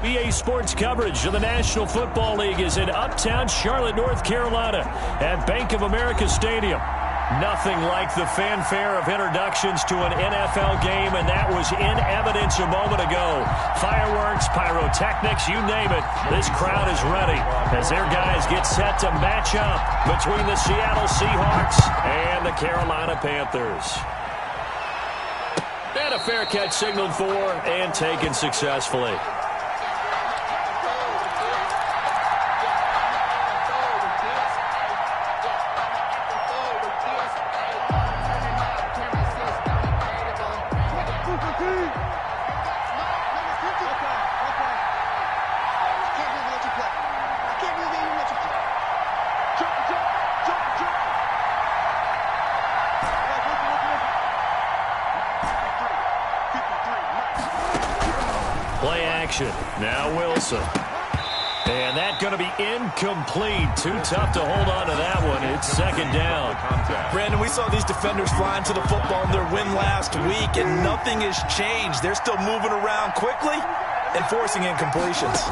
EA Sports coverage of the National Football League is in uptown Charlotte, North Carolina at Bank of America Stadium. Nothing like the fanfare of introductions to an NFL game, and that was in evidence a moment ago. Fireworks, pyrotechnics, you name it. This crowd is ready as their guys get set to match up between the Seattle Seahawks and the Carolina Panthers. And a fair catch signaled for and taken successfully. Play action. Now Wilson. And that's going to be incomplete. Too tough to hold on to that one. It's second down. Brandon, we saw these defenders flying to the football in their win last week, and nothing has changed. They're still moving around quickly and forcing incompletions.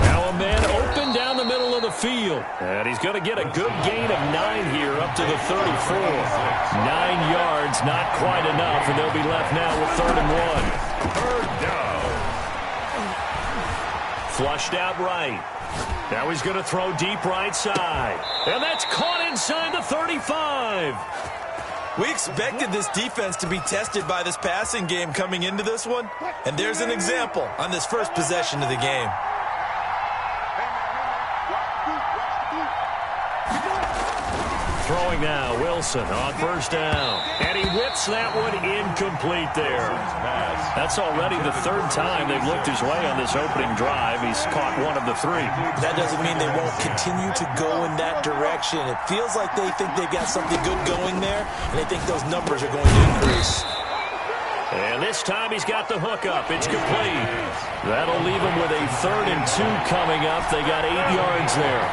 Now a man open down the middle of the field. And he's going to get a good gain of 9 here up to the 34. 9 yards, not quite enough, and they'll be left now with 3rd and 1. Third down. Flushed out right. Now he's going to throw deep right side. And that's caught inside the 35. We expected this defense to be tested by this passing game coming into this one, and there's an example on this first possession of the game. Throwing now, Wilson on first down. And he whips that one incomplete there. That's already the 3rd time they've looked his way on this opening drive. He's caught 1 of the 3. That doesn't mean they won't continue to go in that direction. It feels like they think they've got something good going there, and they think those numbers are going to increase. And this time he's got the hook up. It's complete. That'll leave him with a 3rd and 2 coming up. They got 8 yards there.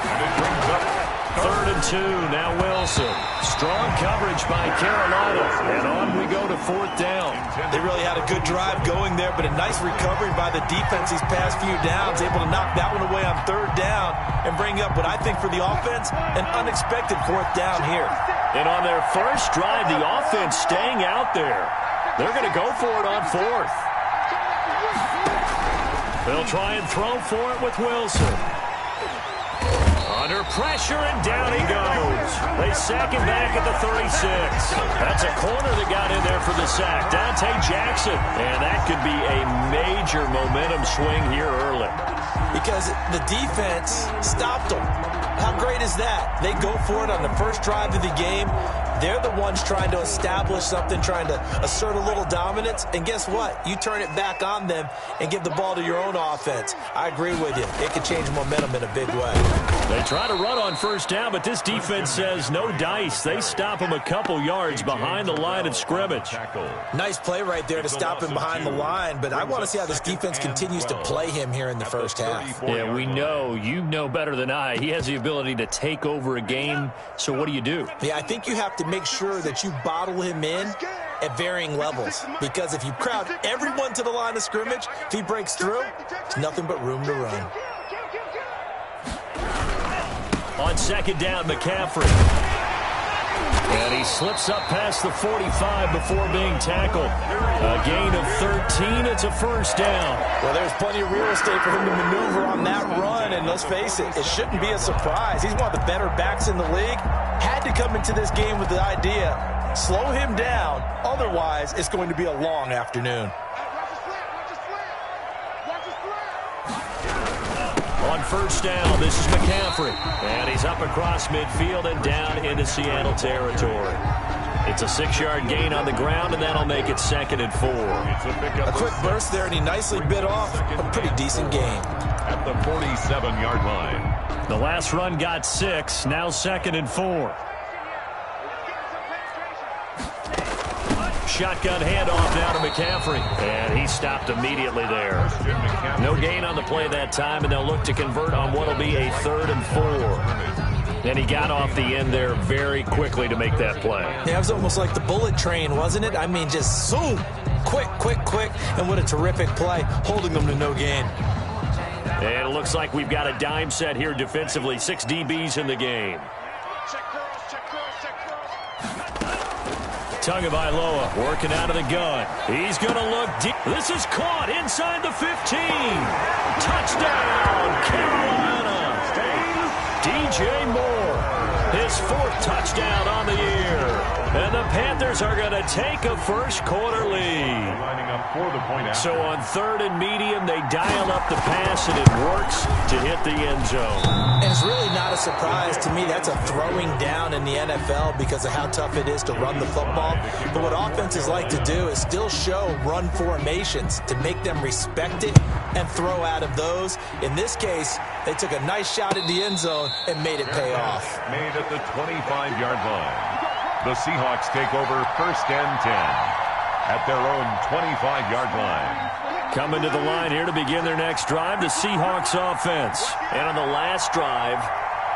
And it brings up 3rd and 2, now Wilson. Strong coverage by Carolina, and on we go to 4th down. They really had a good drive going there, but a nice recovery by the defense these past few downs, able to knock that one away on 3rd down and bring up what I think for the offense, an unexpected 4th down here. And on their first drive, the offense staying out there. They're going to go for it on 4th. They'll try and throw for it with Wilson. Under pressure, and down he goes. They sack him back at the 36. That's a corner that got in there for the sack. Dante Jackson. And that could be a major momentum swing here early. Because the defense stopped them. How great is that? They go for it on the first drive of the game. They're the ones trying to establish something, trying to assert a little dominance. And guess what? You turn it back on them and give the ball to your own offense. I agree with you. It could change momentum in a big way. They try to run on first down, but this defense says no dice. They stop him a couple yards behind the line of scrimmage. Nice play right there to stop him behind the line, but I want to see how this defense continues to play him here in the first half. Yeah, we know. You know better than I. He has the ability to take over a game, so what do you do? Yeah, I think you have to make sure that you bottle him in at varying levels, because if you crowd everyone to the line of scrimmage, if he breaks through, there's nothing but room to run. On second down, McCaffrey. And he slips up past the 45 before being tackled. A gain of 13. It's a first down. Well, there's plenty of real estate for him to maneuver on that run, and let's face it, it shouldn't be a surprise. He's one of the better backs in the league. Had to come into this game with the idea, slow him down, otherwise it's going to be a long afternoon. On first down, this is McCaffrey. And he's up across midfield and down into Seattle territory. It's a 6-yard gain on the ground, and that'll make it 2nd and 4. A quick burst there, and he nicely bit off a pretty decent gain. At the 47-yard line. The last run got 6, now 2nd and 4. Shotgun handoff now to McCaffrey. And he stopped immediately there. No gain on the play that time, and they'll look to convert on what will be a 3rd and 4. And he got off the end there very quickly to make that play. Yeah, it was almost like the bullet train, wasn't it? I mean, just zoom. Quick, quick, quick. And what a terrific play, holding them to no gain. And it looks like we've got a dime set here defensively. 6 DBs in the game. Tagovailoa working out of the gun. He's going to look deep. This is caught inside the 15. Touchdown, Carolina. DJ Moore, his 4th touchdown on the year. And the Panthers are going to take a first-quarter lead. So on 3rd and medium, they dial up the pass, and it works to hit the end zone. And it's really not a surprise to me. That's a throwing down in the NFL because of how tough it is to run the football. But what offenses like to do is still show run formations to make them respect it and throw out of those. In this case, they took a nice shot at the end zone and made it pay off. Made at the 25-yard line. The Seahawks take over 1st and 10 at their own 25-yard line. Coming to the line here to begin their next drive, the Seahawks offense. And on the last drive,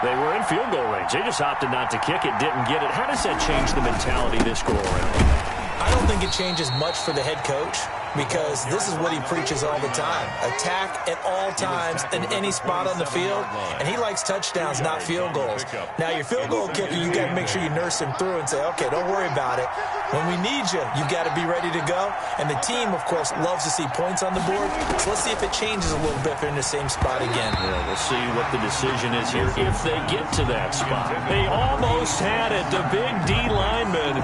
they were in field goal range. They just opted not to kick it, didn't get it. How does that change the mentality this go around? I don't think it changes much for the head coach because this is what he preaches all the time. Attack at all times in any spot on the field, and he likes touchdowns, not field goals. Now, your field goal kicker, you got to make sure you nurse him through and say, okay, don't worry about it. When we need you, you got to be ready to go. And the team, of course, loves to see points on the board. So let's see if it changes a little bit if they're in the same spot again. Yeah, we'll see what the decision is here if they get to that spot. They almost had it. The big D lineman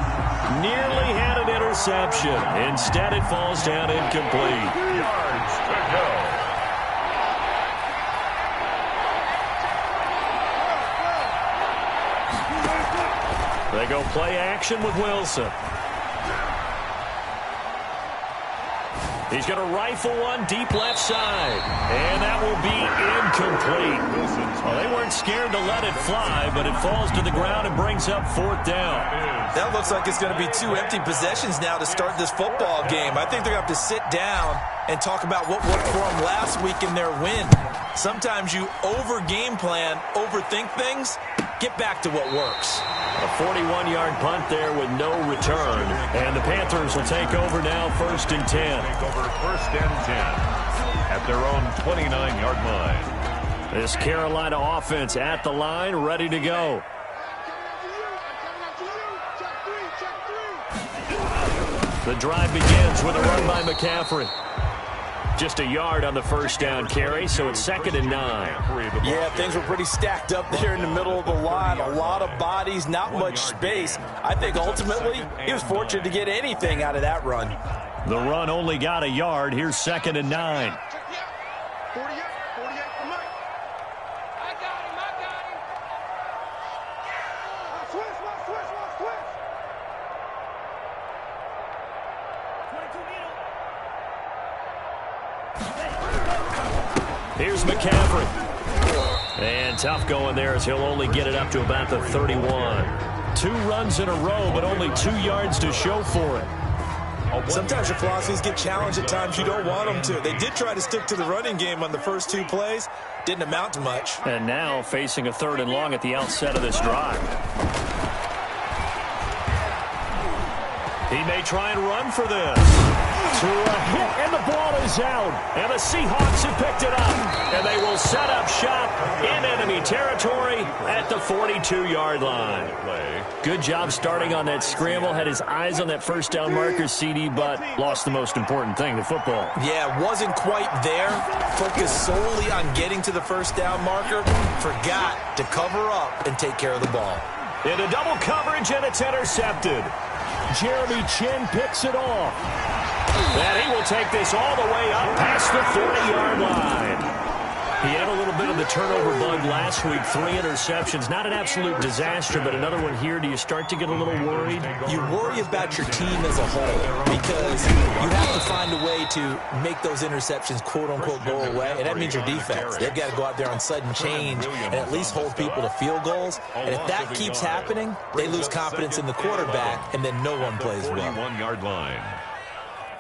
nearly had an interception. Instead, it falls down incomplete. Yards to go. They go play action with Wilson. He's going to rifle one deep left side. And that will be incomplete. Well, they weren't scared to let it fly, but it falls to the ground and brings up 4th down. That looks like it's going to be 2 empty possessions now to start this football game. I think they're going to have to sit down and talk about what worked for them last week in their win. Sometimes you over-game plan, overthink things. Get back to what works. A 41-yard punt there with no return. And the Panthers will take over now 1st and 10. Take over 1st and 10 at their own 29-yard line. This Carolina offense at the line, ready to go. The drive begins with a run by McCaffrey. Just a yard on the 1st down carry, so it's 2nd and 9. Yeah, things were pretty stacked up there in the middle of the line. A lot of bodies, not much space. I think ultimately he was fortunate to get anything out of that run. The run only got a yard. Here's 2nd and 9. Here's McCaffrey. And tough going there as he'll only get it up to about the 31. 2 runs in a row, but only 2 yards to show for it. Sometimes your philosophies get challenged at times you don't want them to. They did try to stick to the running game on the first 2 plays. Didn't amount to much. And now facing a 3rd and long at the outset of this drive. He may try and run for this. To a hit, and the ball is out. And the Seahawks have picked it up. And they will set up shop in enemy territory at the 42-yard line. Good job starting on that scramble. Had his eyes on that 1st down marker, CD, but lost the most important thing, the football. Yeah, wasn't quite there. Focused solely on getting to the 1st down marker. Forgot to cover up and take care of the ball. Into double coverage, and it's intercepted. Jeremy Chin picks it off. And he will take this all the way up past the 40-yard line. He had a little bit of the turnover bug last week, 3 interceptions. Not an absolute disaster, but another one here. Do you start to get a little worried? You worry about your team as a whole because you have to find a way to make those interceptions, quote-unquote, go away, and that means your defense. They've got to go out there on sudden change and at least hold people to field goals. And if that keeps happening, they lose confidence in the quarterback, and then no one plays well. 41-yard line.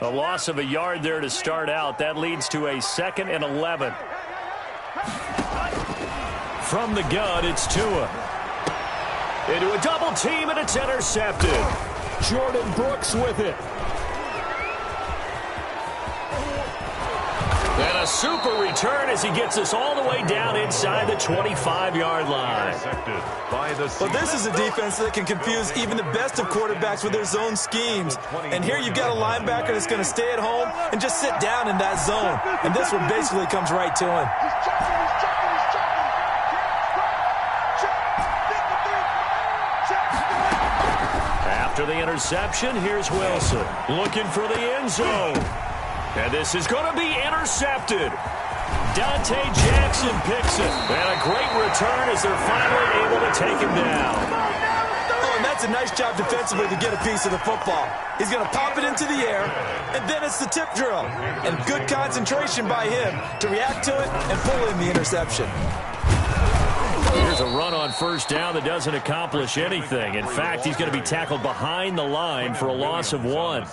A loss of a yard there to start out. That leads to a 2nd and 11. From the gun, it's Tua. into a double team, and it's intercepted. Jordan Brooks with it. And a super return as he gets us all the way down inside the 25-yard line. Well, this is a defense that can confuse even the best of quarterbacks with their zone schemes. And here you've got a linebacker that's going to stay at home and just sit down in that zone. And this one basically comes right to him. After the interception, here's Wilson looking for the end zone. And this is going to be intercepted. Dante Jackson picks it. And a great return as they're finally able to take him down. Oh, and that's a nice job defensively to get a piece of the football. He's going to pop it into the air, and then it's the tip drill. And good concentration by him to react to it and pull in the interception. Here's a run on first down that doesn't accomplish anything. In fact, he's going to be tackled behind the line for a loss of 1.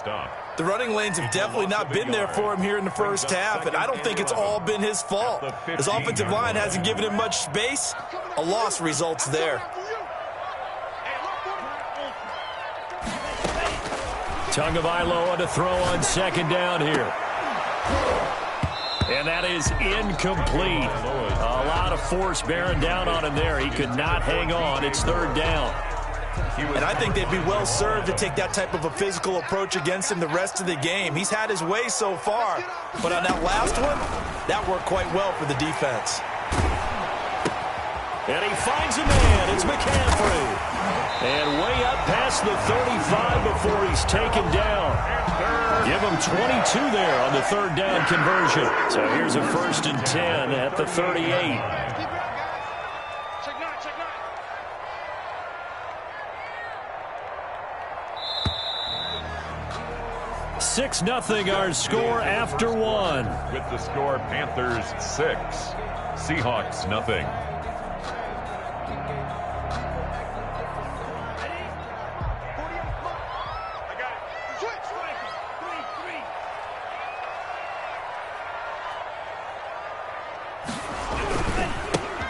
The running lanes have definitely not been there for him here in the first half, and I don't think it's all been his fault. His offensive line hasn't given him much space. A loss results there. Tagovailoa to throw on second down here. And that is incomplete. A lot of force bearing down on him there. He could not hang on. It's third down. And I think they'd be well served to take that type of a physical approach against him the rest of the game. He's had his way so far, but on that last one, that worked quite well for the defense. And he finds a man. It's McCaffrey. And way up past the 35 before he's taken down. Give him 22 there on the third down conversion. So here's a 1st and 10 at the 38. 6-0 our score after 1. With the score, Panthers 6, Seahawks nothing.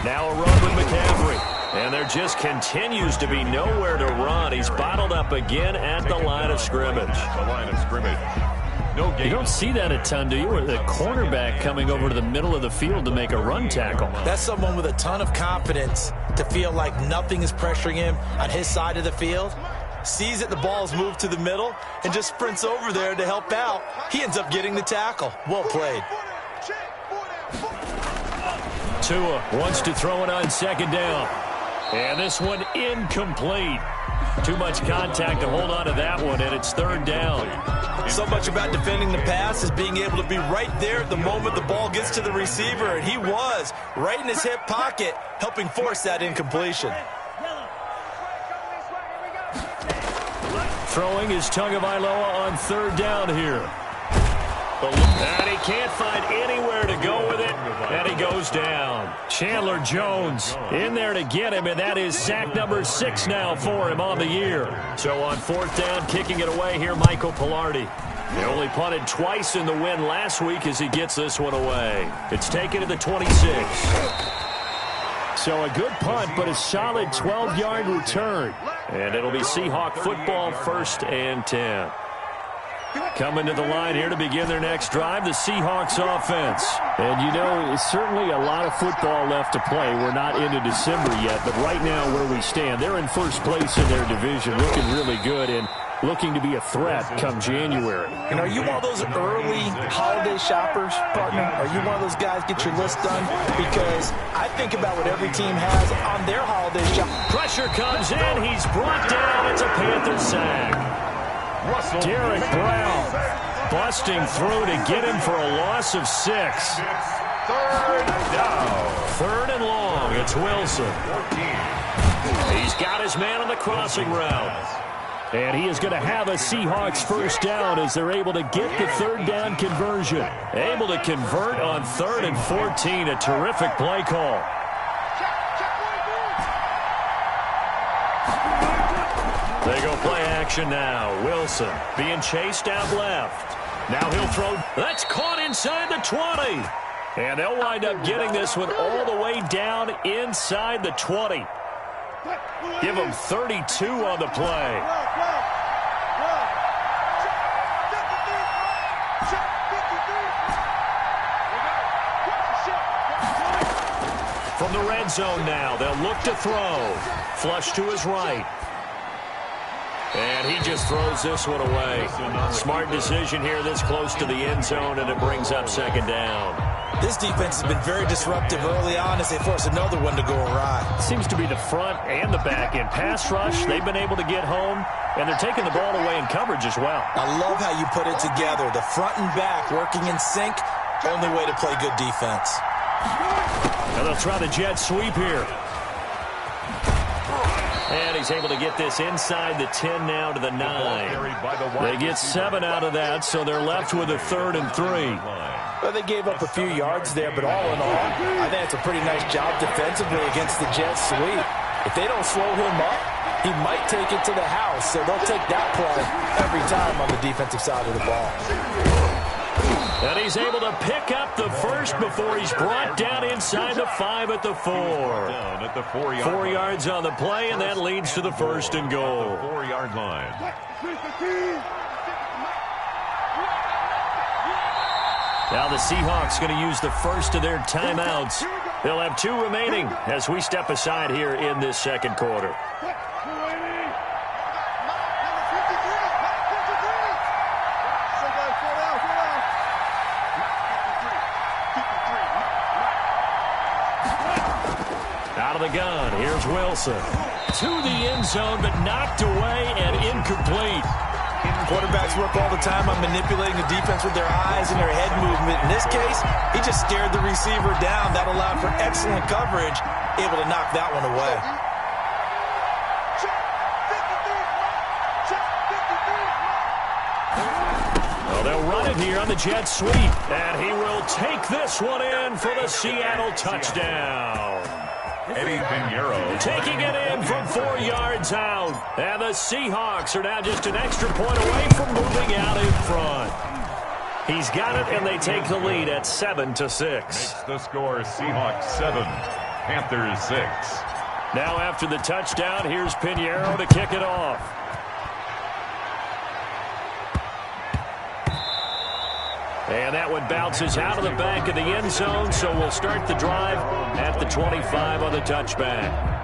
Now a run with McCaffrey. And there just continues to be nowhere to run. He's bottled up again at the line of scrimmage. No game. You don't see that a ton, do you? Or the cornerback coming over to the middle of the field to make a run tackle. That's someone with a ton of confidence to feel like nothing is pressuring him on his side of the field. Sees that the ball's moved to the middle and just sprints over there to help out. He ends up getting the tackle. Well played. Tua wants to throw it on second down. And this one incomplete. Too much contact to hold on to that one, and it's third down. So much about defending the pass is being able to be right there at the moment the ball gets to the receiver, and he was right in his hip pocket, helping force that incompletion. Throwing is Tagovailoa on third down here. And he can't find anywhere to go with it, and he goes down. Chandler Jones in there to get him, and that is sack number 6 now for him on the year. So on fourth down, kicking it away here, Michael Pilardi. He only punted twice in the win last week as he gets this one away. It's taken to the 26. So a good punt, but a solid 12-yard return. And it'll be Seahawk football, 1st and 10. Coming to the line here to begin their next drive, the Seahawks offense. And, you know, certainly a lot of football left to play. We're not into December yet, but right now where we stand, they're in first place in their division, looking really good and looking to be a threat come January. And are you one of those early holiday shoppers, partner? Are you one of those guys get your list done? Because I think about what every team has on their holiday shop. Pressure comes in. He's brought down. It's a Panther sack. Derek Brown busting through to get him for a loss of 6. Third down. 3rd and long. It's Wilson. He's got his man on the crossing route. And he is going to have a Seahawks first down as they're able to get the third down conversion. Able to convert on 3rd and 14. A terrific play call. They go play action now. Wilson being chased out left. Now he'll throw. That's caught inside the 20. And they'll wind up getting this one all the way down inside the 20. Give him 32 on the play. From the red zone now, they'll look to throw. Flush to his right. And he just throws this one away. Smart decision here this close to the end zone, and it brings up second down. This defense has been very disruptive early on as they force another one to go awry. Seems to be the front and the back end. Pass rush, they've been able to get home, and they're taking the ball away in coverage as well. I love how you put it together. The front and back working in sync, only way to play good defense. And they'll try the jet sweep here. And he's able to get this inside the 10 now to the 9. They get 7 out of that, so they're left with a 3rd and 3. Well, they gave up a few yards there, but all in all, I think it's a pretty nice job defensively against the jet sweep. If they don't slow him up, he might take it to the house, so they'll take that play every time on the defensive side of the ball. And he's able to pick up the first before he's brought down inside the 5 at the 4. 4 yards on the play, and that leads to the 1st and goal. 4-yard line. Now the Seahawks going to use the first of their timeouts. They'll have 2 remaining as we step aside here in this second quarter. Out of the gun, here's Wilson. To the end zone, but knocked away and incomplete. Quarterbacks work all the time on manipulating the defense with their eyes and their head movement. In this case, he just stared the receiver down. That allowed for excellent coverage, able to knock that one away. Well, they'll run it here on the jet sweep, and he will take this one in for the Seattle touchdown. Eddie Pinheiro Taking it in from 4 yards out. And the Seahawks are now just an extra point away from moving out in front. He's got it, and they take the lead at 7-6. makes the score Seahawks 7, Panthers 6. Now after the touchdown, here's Pinheiro to kick it off. And that one bounces out of the back of the end zone, so we'll start the drive at the 25 on the touchback.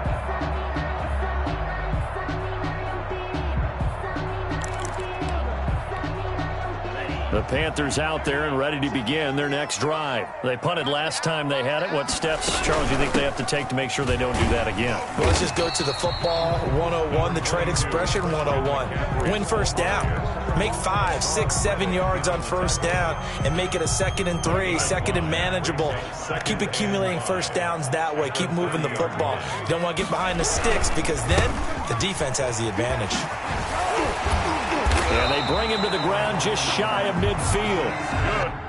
The Panthers out there and ready to begin their next drive. They punted last time they had it. What steps, Charles, do you think they have to take to make sure they don't do that again? Well, let's just go to the football 101, the trade expression 101. Win first down. Make 5, 6, 7 yards on first down and make it a 2nd and 3, 2nd and manageable. Keep accumulating first downs that way. Keep moving the football. You don't want to get behind the sticks because then the defense has the advantage. And they bring him to the ground just shy of midfield.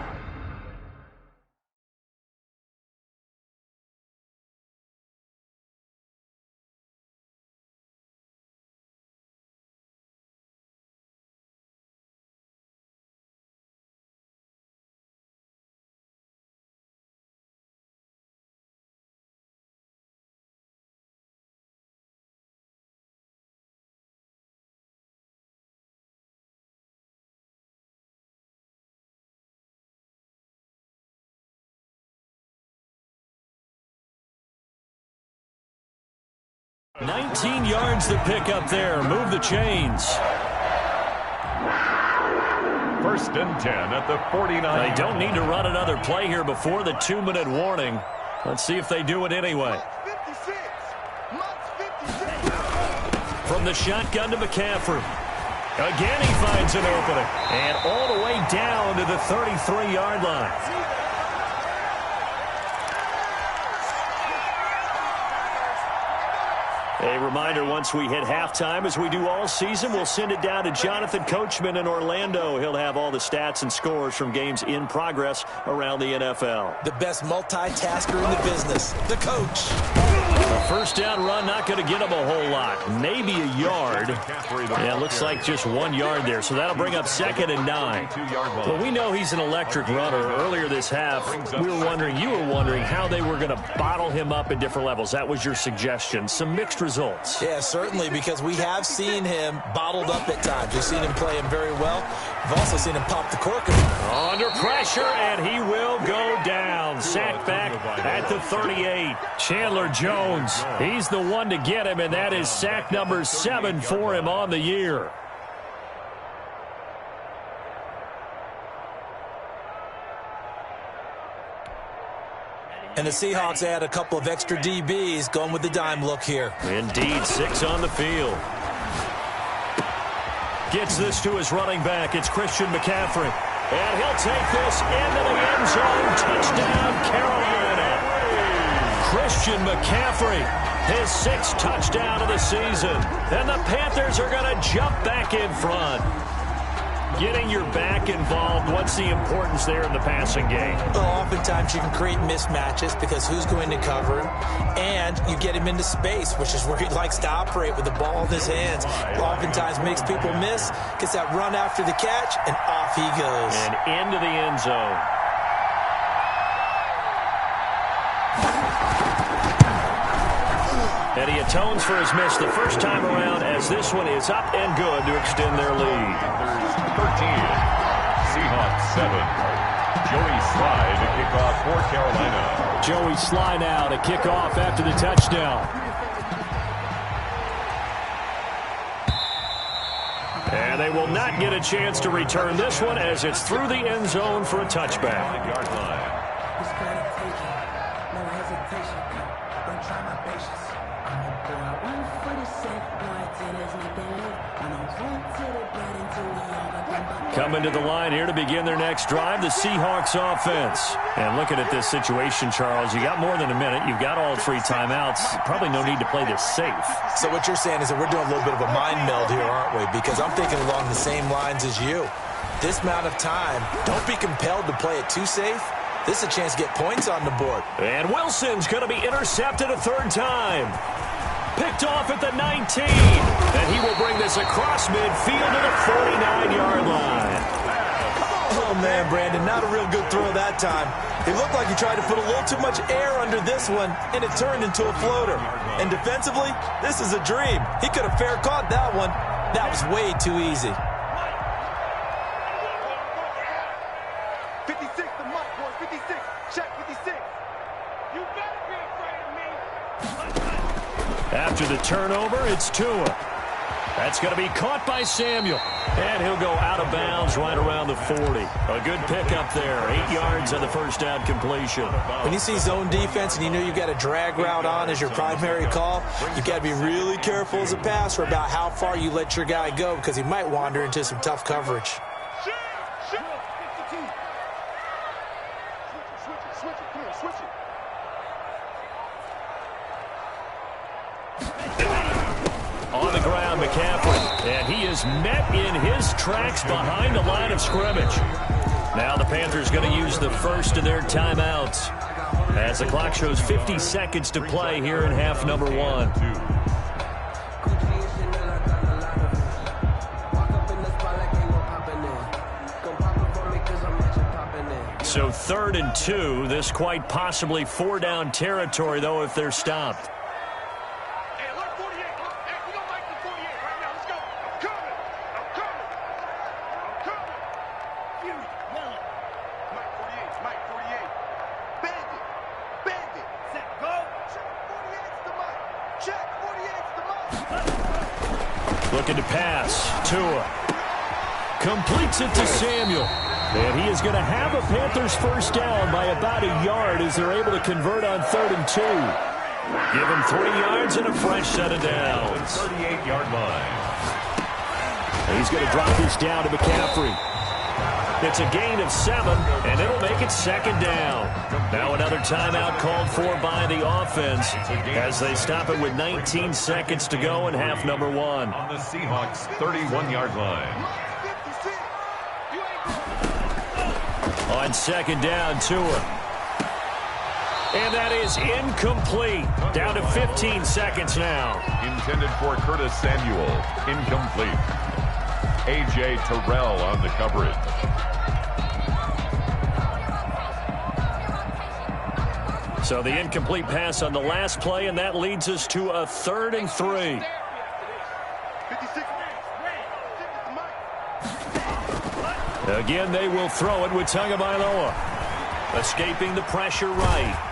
$19 yards to pick up there. Move the chains. 1st and 10 at the 49. They don't need to run another play here before the 2-minute warning. Let's see if they do it anyway. From the shotgun to McCaffrey. Again, he finds an opening. And all the way down to the 33-yard line. A reminder, once we hit halftime, as we do all season, we'll send it down to Jonathan Coachman in Orlando. He'll have all the stats and scores from games in progress around the NFL. The best multitasker in the business, the coach. A first down run, not going to get him a whole lot. Maybe a yard. Yeah, it looks like just 1 yard there, so that'll bring up 2nd and 9. Well, we know he's an electric runner. Earlier this half, you were wondering how they were going to bottle him up at different levels. That was your suggestion. Some mixed results. results. Yeah, certainly, because we have seen him bottled up at times. We've seen him play him very well. We've also seen him pop the cork. Under pressure, and he will go down. Sacked back at the 38. Chandler Jones, he's the one to get him, and that is sack number 7 for him on the year. And the Seahawks add a couple of extra DBs going with the dime look here. Indeed, 6 on the field. Gets this to his running back. It's Christian McCaffrey. And he'll take this into the end zone. Touchdown, Carolina. Christian McCaffrey, his 6th touchdown of the season. And the Panthers are going to jump back in front. Getting your back involved, what's the importance there in the passing game? Well, oftentimes you can create mismatches because who's going to cover him? And you get him into space, which is where he likes to operate with the ball in his hands. Oftentimes makes people miss, gets that run after the catch, and off he goes. And into the end zone. And he atones for his miss the first time around as this one is up and good to extend their lead. 13, Seahawks 7. Joey Sly to kick off for Carolina. Joey Sly now to kick off after the touchdown. And they will not get a chance to return this one as it's through the end zone for a touchback. Yard line. Coming to the line here to begin their next drive, the Seahawks offense. And looking at this situation, Charles, you got more than a minute. You've got all 3 timeouts. Probably no need to play this safe. So what you're saying is that we're doing a little bit of a mind meld here, aren't we? Because I'm thinking along the same lines as you. This amount of time, don't be compelled to play it too safe. This is a chance to get points on the board. And Wilson's going to be intercepted a 3rd time. Picked off at the 19. And he will bring this across midfield to the 49-yard line. Oh, man, Brandon, not a real good throw that time. It looked like he tried to put a little too much air under this one, and it turned into a floater. And defensively, this is a dream. He could have fair caught that one. That was way too easy. 56, the mic, boys. 56. Check 56. You better be afraid of me. After the turnover, it's Tua. That's going to be caught by Samuel. And he'll go out of bounds right around the 40. A good pickup there. 8 yards on the first down completion. When you see zone defense and you know you've got a drag route on as your primary call, you've got to be really careful as a passer about how far you let your guy go because he might wander into some tough coverage. On the ground, McCaffrey. And he is met in his tracks behind the line of scrimmage. Now the Panthers going to use the first of their timeouts as the clock shows 50 seconds to play here in half number 1. So 3rd and 2. This quite possibly 4-down territory, though, if they're stopped. Looking to pass. Tua completes it to Samuel. And he is going to have a Panthers first down by about a yard as they're able to convert on 3rd and 2. Give him 3 yards and a fresh set of downs. 38-yard line. And he's going to drop this down to McCaffrey. It's a gain of 7, and it'll make it 2nd down. Now another timeout called for by the offense as they stop it with 19 seconds to go in half number 1. On the Seahawks 31-yard line. On 2nd down, Tua. And that is incomplete. Down to 15 seconds now. Intended for Curtis Samuel. Incomplete. A.J. Terrell on the coverage. So the incomplete pass on the last play, and that leads us to a 3rd and 3. 56. Again, they will throw it with Tagovailoa. Escaping the pressure right.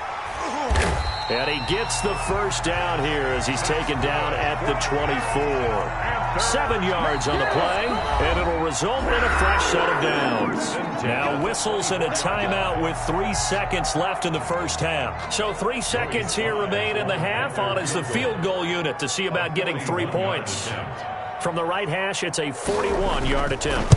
And he gets the first down here as he's taken down at the 24. 7 yards on the play, and it'll result in a fresh set of downs. Now whistles and a timeout with 3 seconds left in the first half. So 3 seconds here remain in the half. On is the field goal unit to see about getting 3 points. From the right hash, it's a 41-yard attempt.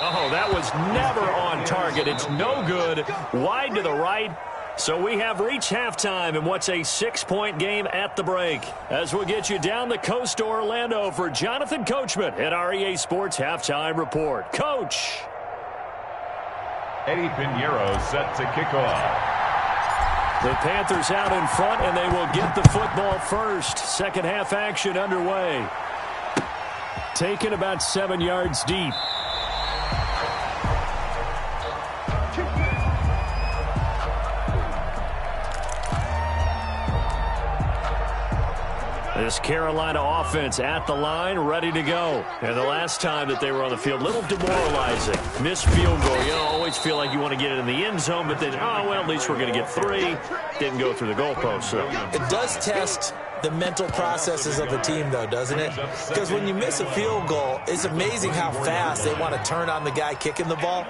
Oh, that was never on target. It's no good. Wide to the right. So we have reached halftime in what's a 6-point game at the break. As we'll get you down the coast to Orlando for Jonathan Coachman at our EA Sports Halftime Report. Coach. Eddie Pinheiro set to kick off. The Panthers out in front, and they will get the football first. Second half action underway. Taken about 7 yards deep. This Carolina offense at the line, ready to go. And the last time that they were on the field, a little demoralizing. Missed field goal. You always feel like you want to get it in the end zone, but then, oh, well, at least we're going to get 3. Didn't go through the goalpost. So it does test the mental processes of a team, though, doesn't it? Because when you miss a field goal, it's amazing how fast they want to turn on the guy kicking the ball.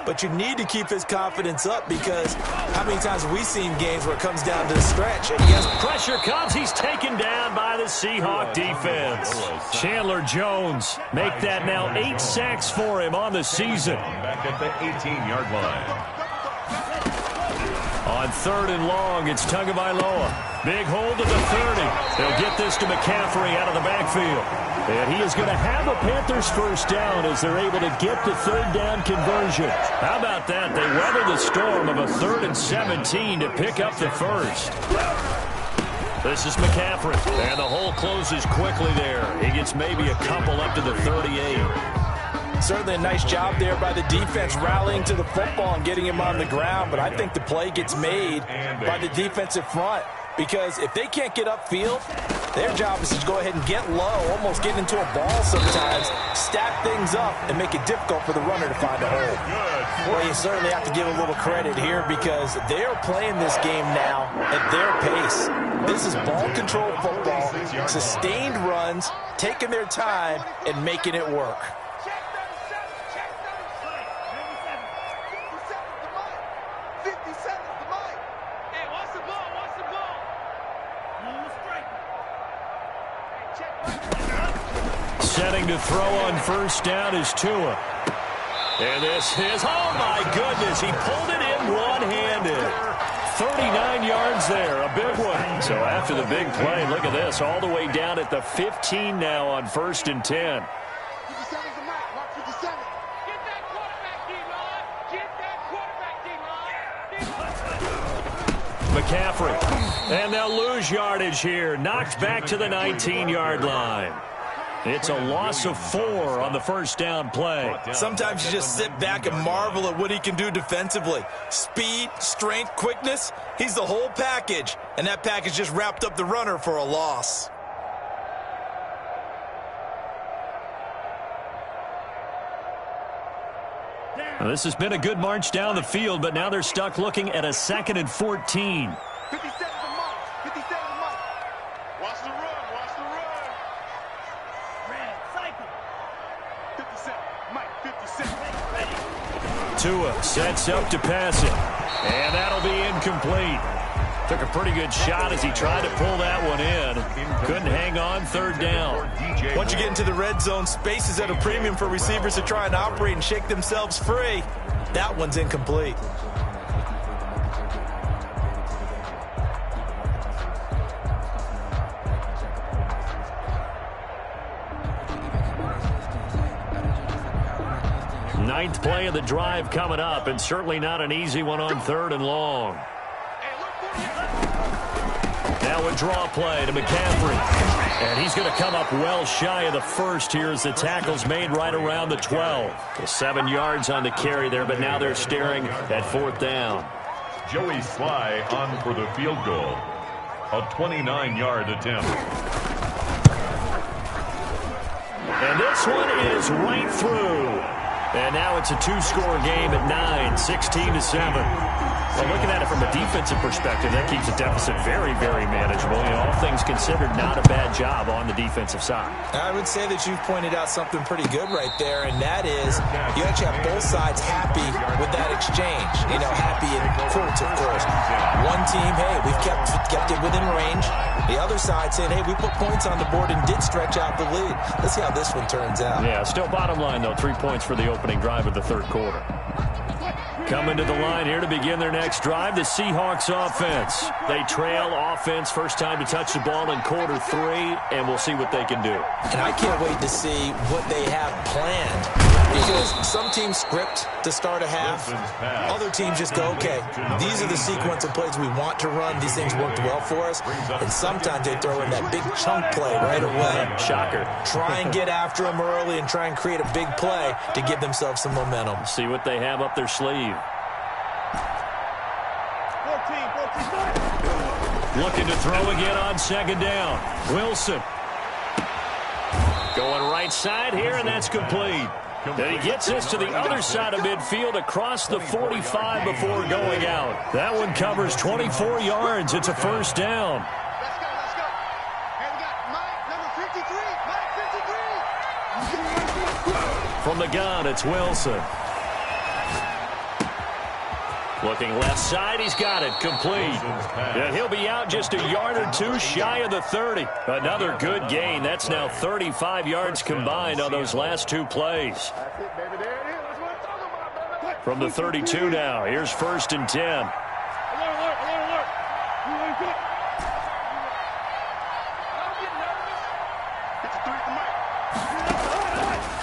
But you need to keep his confidence up, because how many times have we seen games where it comes down to the stretch? And yes, pressure comes. He's taken down by the Seahawk defense. Chandler Jones make that now 8 sacks for him on the season. Back at the 18-yard line. On 3rd and long, it's Tagovailoa. Big hold to the 30. They'll get this to McCaffrey out of the backfield. And he is going to have a Panthers first down as they're able to get the 3rd down conversion. How about that? They weather the storm of a 3rd and 17 to pick up the first. This is McCaffrey. And the hole closes quickly there. He gets maybe a couple up to the 38. Certainly a nice job there by the defense rallying to the football and getting him on the ground. But I think the play gets made by the defensive front, because if they can't get upfield, their job is to go ahead and get low, almost get into a ball sometimes, stack things up, and make it difficult for the runner to find a hole. Well, you certainly have to give a little credit here, because they are playing this game now at their pace. This is ball control football, sustained runs, taking their time, and making it work. Setting to throw on first down is Tua. And this is, oh my goodness, he pulled it in one-handed. 39 yards there, a big one. So after the big play, look at this, all the way down at the 15 now on 1st and 10. McCaffrey, and they'll lose yardage here, knocked back to the 19-yard line. It's a loss of 4 on the first down play. Sometimes you just sit back and marvel at what he can do defensively. Speed, strength, quickness, he's the whole package. And that package just wrapped up the runner for a loss. Now, this has been a good march down the field, but now they're stuck looking at a 2nd and 14. 57 to Mike. 57 to Mike. Watch the run. Watch the run. Red cycle. 57. Mike, 57. Tua sets up to pass it. And that'll be incomplete. Took a pretty good shot as he tried to pull that one in. Couldn't hang on, 3rd down. Once you get into the red zone, space is at a premium for receivers to try and operate and shake themselves free. That one's incomplete. Ninth play of the drive coming up, and certainly not an easy one on 3rd and long. Now a draw play to McCaffrey. And he's going to come up well shy of the first here as the tackle's made right around the 12. 7 yards on the carry there, but now they're staring at 4th down. Joey Sly on for the field goal. A 29-yard attempt. And this one is right through. And now it's a two-score game at 9, 16-7. Well, looking at it from a defensive perspective, that keeps the deficit very, very manageable. You know, all things considered, not a bad job on the defensive side. I would say that you've pointed out something pretty good right there, and that is you actually have both sides happy with that exchange. You know, happy in quotes, of course. One team, hey, we've kept it within range. The other side saying, hey, we put points on the board and did stretch out the lead. Let's see how this one turns out. Yeah, still bottom line, though, 3 points for the opening drive of the third quarter. Coming to the line here to begin their next drive, the Seahawks offense. They trail offense, first time to touch the ball in quarter 3, and we'll see what they can do. And I can't wait to see what they have planned, because some teams script to start a half. Other teams just go, okay, these are the sequence of plays we want to run. These things worked well for us. And sometimes they throw in that big chunk play right away. Shocker. Try and get after them early and try and create a big play to give themselves some momentum. See what they have up their sleeve. Looking to throw again on second down. Wilson. Going right side here, and that's complete. And he gets this to the other side of midfield across the 45 before going out. That one covers 24 yards. It's a first down. Let's go, let's go. Hey, we got Mike, number 53. Mike 53. From the gun, it's Wilson. Looking left side, he's got it, complete. And he'll be out just a yard or two shy of the 30. Another good gain. That's now 35 yards combined on those last 2 plays. That's it, baby. There it is. That's what I'm talking about, baby. From the 32 now, here's 1st and 10. Alert, alert, alert, alert. Don't get nervous. 53 to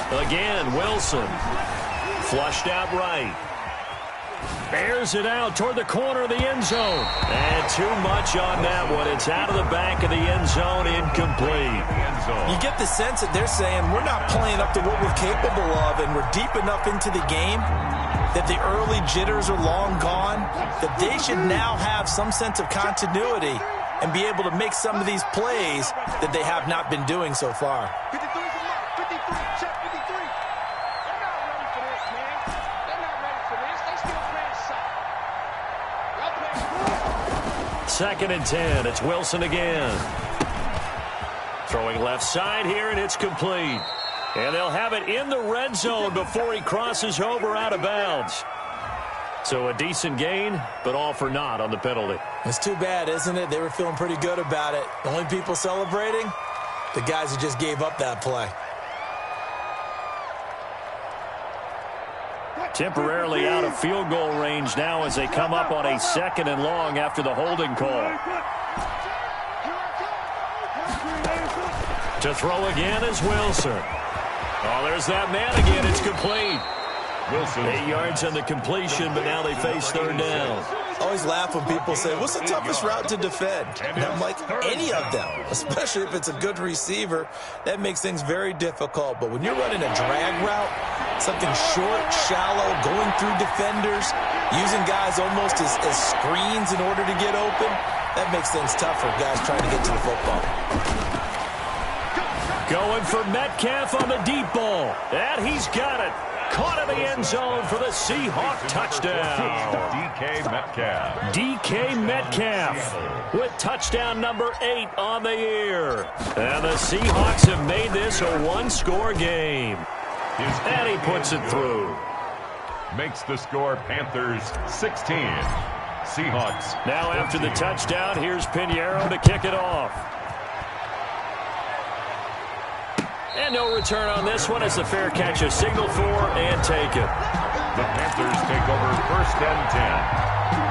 Mike. Again, Wilson. Flushed out right. Bears it out toward the corner of the end zone. And too much on that one. It's out of the back of the end zone, incomplete. You get the sense that they're saying we're not playing up to what we're capable of, and we're deep enough into the game that the early jitters are long gone, that they should now have some sense of continuity and be able to make some of these plays that they have not been doing so far. 53 to Mike. 53. Check 53. They're not ready for this, man. They're not ready for this. They still playing soft. Y'all playing. 2nd and 10. It's Wilson again. Throwing left side here, and it's complete. And they'll have it in the red zone before he crosses over out of bounds. So a decent gain, but all for naught on the penalty. It's too bad, isn't it? They were feeling pretty good about it. The only people celebrating, the guys who just gave up that play. Temporarily out of field goal range now as they come up on a 2nd and long after the holding call. To throw again is Wilson. Oh, there's that man again. It's complete. Wilson. 8 yards on the completion, but now they face 3rd down. I always laugh when people say, what's the toughest route to defend? And I'm like, any of them, especially if it's a good receiver. That makes things very difficult. But when you're running a drag route, something short, shallow, going through defenders, using guys almost as screens in order to get open, that makes things tough for guys trying to get to the football. Going for Metcalf on the deep ball. And he's got it. Caught in the end zone for the Seahawk touchdown. DK Metcalf. DK Metcalf with touchdown number 8 on the year. And the Seahawks have made this a one-score game. And he puts it through. Makes the score Panthers 16. Seahawks. Now after the touchdown, here's Pinheiro to kick it off. And no return on this one as the fair catch is signaled for and taken. The Panthers take over 1st and 10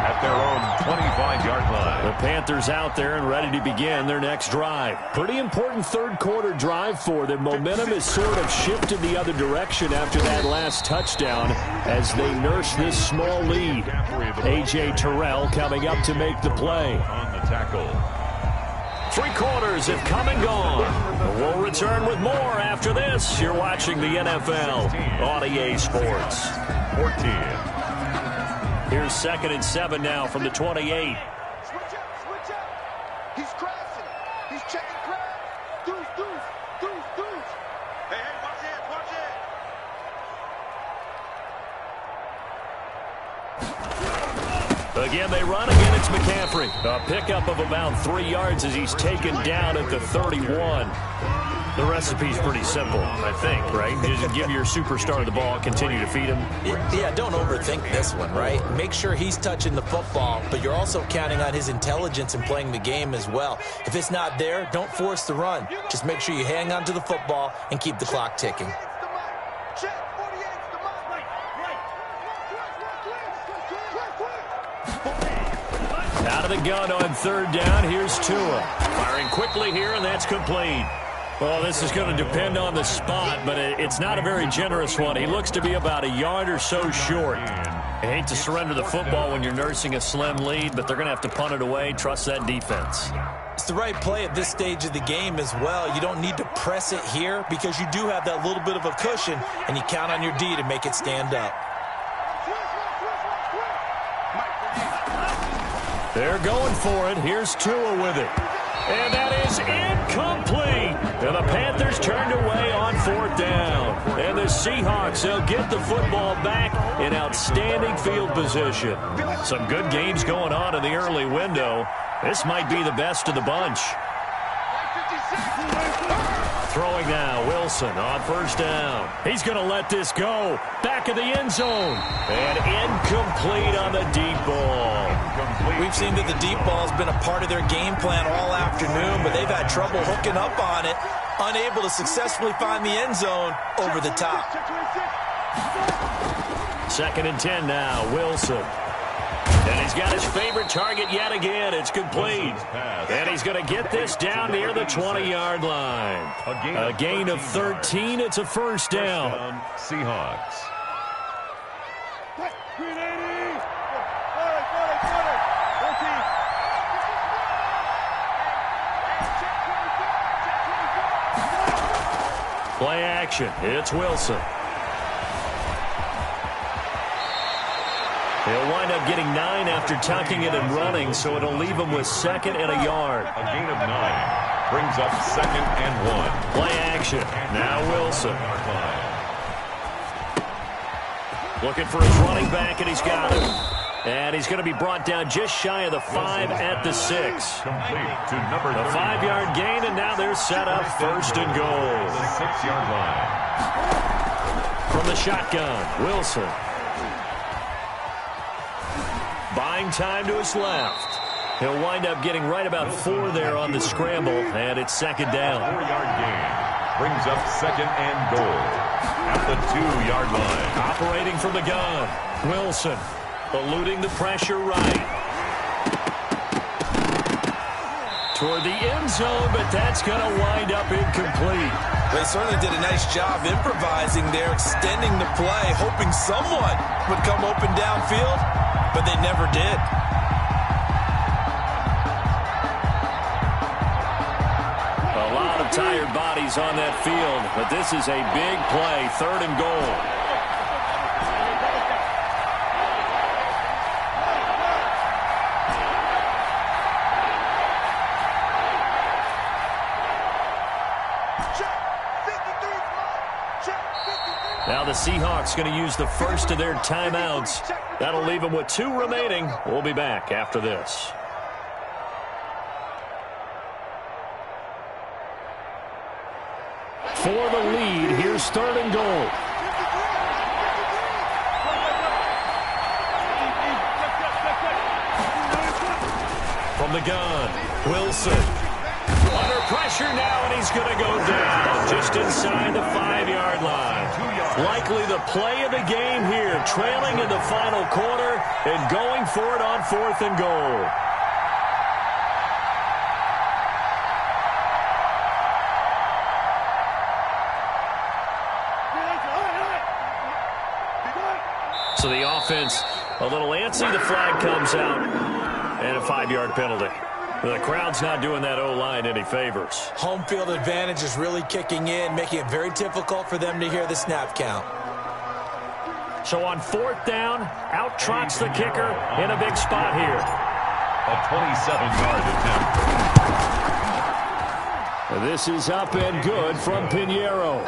at their own 25-yard line. The Panthers out there and ready to begin their next drive. Pretty important third quarter drive for them. Momentum has sort of shifted the other direction after that last touchdown as they nurse this small lead. A.J. Terrell coming up to make the play. On the tackle. 3 quarters have come and gone. We'll return with more after this. You're watching the NFL on EA Sports. 14. Here's 2nd and 7 now from the 28. Switch up, switch up. He's crashing. He's checking crash. Deuce, deuce, deuce, deuce. Hey, watch it, watch it. Again, they run. Again, it's McCaffrey. A pickup of about 3 yards as he's taken down at the 31. The recipe's pretty simple, I think, right? Just give your superstar the ball, continue to feed him. Yeah, don't overthink this one, right? Make sure he's touching the football, but you're also counting on his intelligence in playing the game as well. If it's not there, don't force the run. Just make sure you hang on to the football and keep the clock ticking. Out of the gun on 3rd down. Here's Tua. Firing quickly here, and that's complete. Well, this is going to depend on the spot, but it's not a very generous one. He looks to be about a yard or so short. I hate to surrender the football when you're nursing a slim lead, but they're going to have to punt it away. Trust that defense. It's the right play at this stage of the game as well. You don't need to press it here because you do have that little bit of a cushion, and you count on your D to make it stand up. They're going for it. Here's Tua with it. And that is incomplete. And the Panthers turned away on 4th down. And the Seahawks, they'll get the football back in outstanding field position. Some good games going on in the early window. This might be the best of the bunch. Throwing now, Wilson on 1st down. He's going to let this go. Back of the end zone. And incomplete on the deep ball. We've seen that the deep ball has been a part of their game plan all afternoon, but they've had trouble hooking up on it, unable to successfully find the end zone over the top. 2nd and 10 now, Wilson. And he's got his favorite target yet again. It's complete. And he's going to get this down near the 20-yard line. A gain of 13. It's a 1st down. Seahawks. Play action. It's Wilson. He'll wind up getting 9 after tucking it and running, so it'll leave him with 2nd and a yard. A gain of 9 brings up 2nd and 1. Play action. Now Wilson. Looking for his running back, and he's got him. And he's going to be brought down just shy of the 5 at the 6. Complete to number A 5-yard gain, and now they're set up 1st and goal. The 6-yard line. From the shotgun, Wilson. Buying time to his left. He'll wind up getting right about 4 there on the scramble, and it's 2nd down. 4-yard gain brings up 2nd and goal at the 2-yard line. Operating from the gun, Wilson. Eluding the pressure right. Toward the end zone, but that's going to wind up incomplete. They certainly did a nice job improvising there, extending the play, hoping someone would come open downfield, but they never did. A lot of tired bodies on that field, but this is a big play, 3rd and goal. Now the Seahawks going to use the first of their timeouts. That'll leave them with 2 remaining. We'll be back after this. For the lead, here's 3rd and goal. From the gun, Wilson. Under pressure now, and he's going to go down just inside the 5-yard line. Likely the play of the game here, trailing in the final quarter and going for it on 4th and goal. So the offense a little antsy. The flag comes out and a 5-yard penalty. The crowd's not doing that O-line any favors. Home field advantage is really kicking in, making it very difficult for them to hear the snap count. So on 4th down, out trots the kicker in a big spot here. A 27-yard attempt. This is up and good from Pinheiro.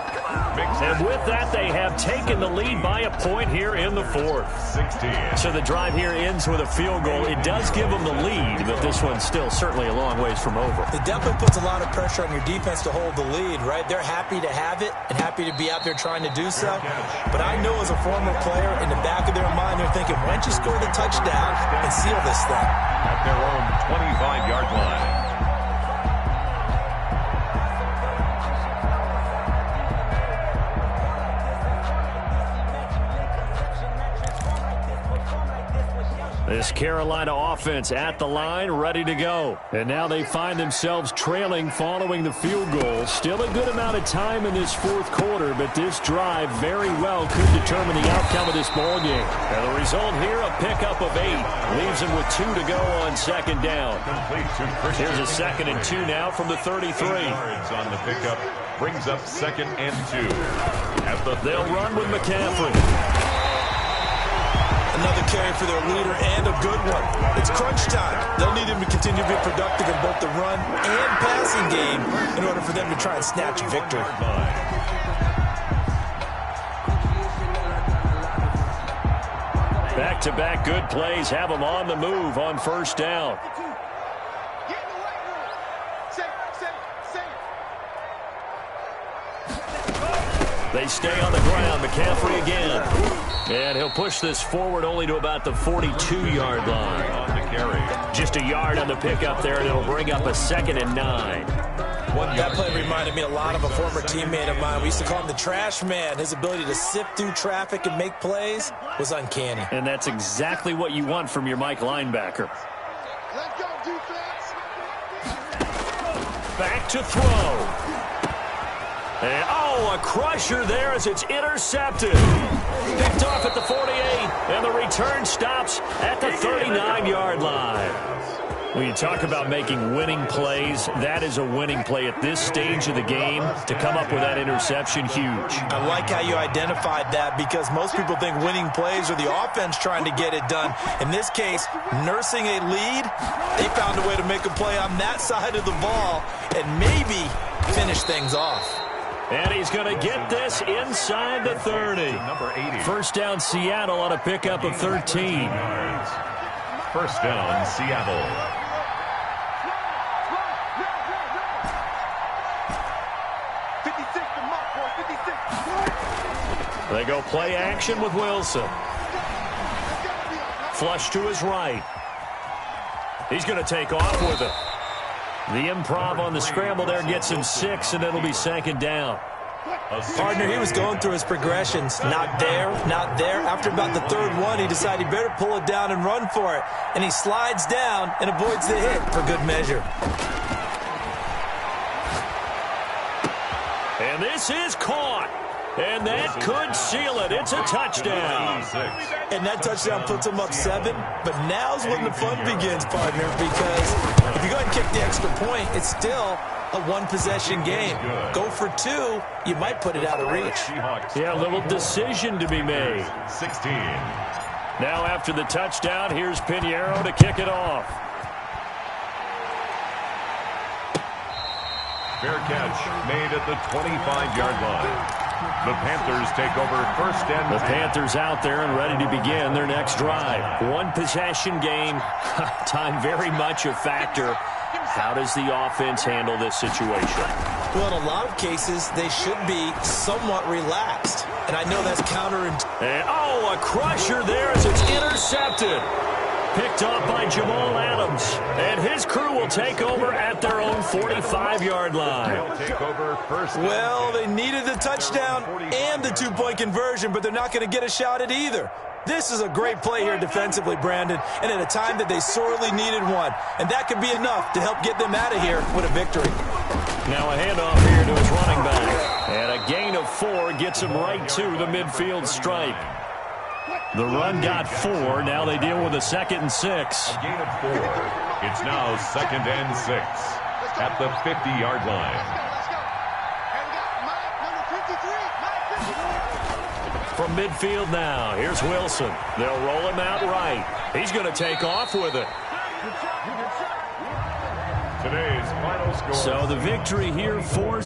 And with that, they have taken the lead by a point here in the 4th. 16. So the drive here ends with a field goal. It does give them the lead, but this one's still certainly a long ways from over. It definitely puts a lot of pressure on your defense to hold the lead, right? They're happy to have it and happy to be out there trying to do so. But I know as a former player, in the back of their mind, they're thinking, why don't you score the touchdown and seal this thing? At their own 25-yard line. This Carolina offense at the line, ready to go. And now they find themselves trailing following the field goal. Still a good amount of time in this 4th quarter, but this drive very well could determine the outcome of this ball game. And the result here, a pickup of 8. Leaves them with 2 to go on 2nd down. Here's a 2nd and 2 now from the 33. Yards on the pickup brings up 2nd and 2. They'll run with McCaffrey. Another carry for their leader and a good one. It's crunch time. They'll need him to continue to be productive in both the run and passing game in order for them to try and snatch a victory. Back-to-back good plays have them on the move on 1st down. They stay on the ground. McCaffrey again. And he'll push this forward only to about the 42-yard line. On the carry. Just a yard on the pickup there, and it'll bring up a 2nd and 9. That play reminded me a lot of a former teammate of mine. We used to call him the trash man. His ability to sift through traffic and make plays was uncanny. And that's exactly what you want from your Mike linebacker. Let's go, defense. Back to throw. And, a crusher there as it's intercepted. Picked off at the 48, and the return stops at the 39-yard line. When you talk about making winning plays, that is a winning play at this stage of the game. To come up with that interception, huge. I like how you identified that because most people think winning plays are the offense trying to get it done. In this case, nursing a lead, they found a way to make a play on that side of the ball and maybe finish things off. And he's going to get this inside the 30. Number 80. 1st down, Seattle on a pickup of 13. 1st down, Seattle. They go play action with Wilson. Flush to his right. He's going to take off with it. The improv on the scramble there gets him 6, and it'll be 2nd down. Partner, he was going through his progressions. Not there, not there. After about the 3rd one, he decided he better pull it down and run for it. And he slides down and avoids the hit for good measure. And this is caught. And that could seal it. It's a touchdown. And that touchdown puts him up 7. But now's when the fun begins, partner, because if you go ahead and kick the extra point, it's still a one-possession game. Go for 2, you might put it out of reach. Yeah, a little decision to be made. 16. Now after the touchdown, here's Pinheiro to kick it off. Fair catch made at the 25-yard line. The Panthers take over 1st and 10. The Panthers out there and ready to begin their next drive. One-possession game. Time very much a factor. How does the offense handle this situation? Well, in a lot of cases, they should be somewhat relaxed. And I know that's counterintuitive. And, a crusher there as it's intercepted. Picked off by Jamal Adams. And his crew will take over at their own 45-yard line. Well, they needed the touchdown and the 2-point conversion, but they're not going to get a shot at either. This is a great play here defensively, Brandon, and at a time that they sorely needed one. And that could be enough to help get them out of here with a victory. Now a handoff here to his running back. And a gain of 4 gets him right to the midfield stripe. The run got 4. Now they deal with a 2nd and 6. A gain of 4. It's now 2nd and 6 at the 50-yard line. from midfield now. Here's Wilson. They'll roll him out right. He's going to take off with it. Today's final score. So the victory here for